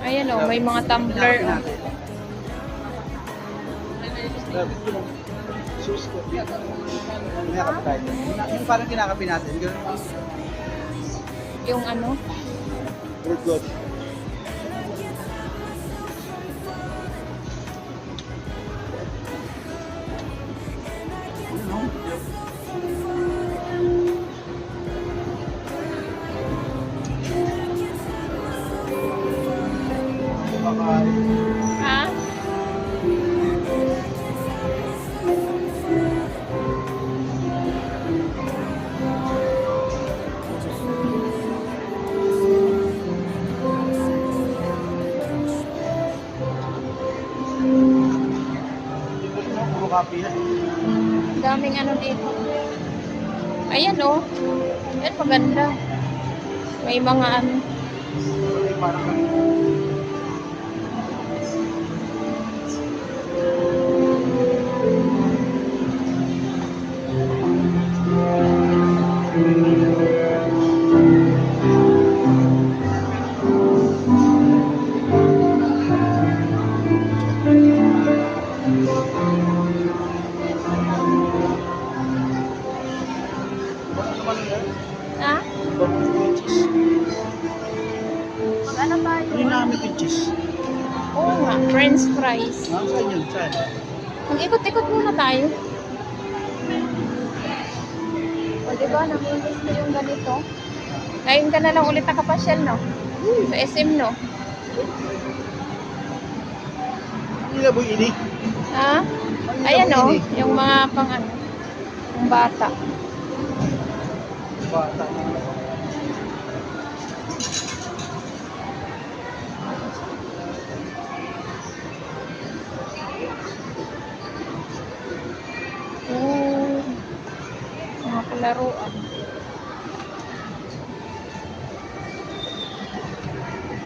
Ayan o, may mga tumbler. Yung parang kinakapi natin. Yung ano? Good. Ha? Puro copy yan. Daming ano dito. Ayan o. Ayan, maganda. May mga ano. Parang Ha? Mag ano tayo? Yung namin pinches. Oo nga, french fries. Saan yun? Saan? Mag-ikot-ikot muna tayo. O diba, naminis ko yung ganito. Ngayon ka na lang ulit nakapasyal, no? Sa SM, no? Yung laboy ini. Ha? Ayan, no? Yung mga pang ano, yung bata. Bata. Oo. Mga palaruan.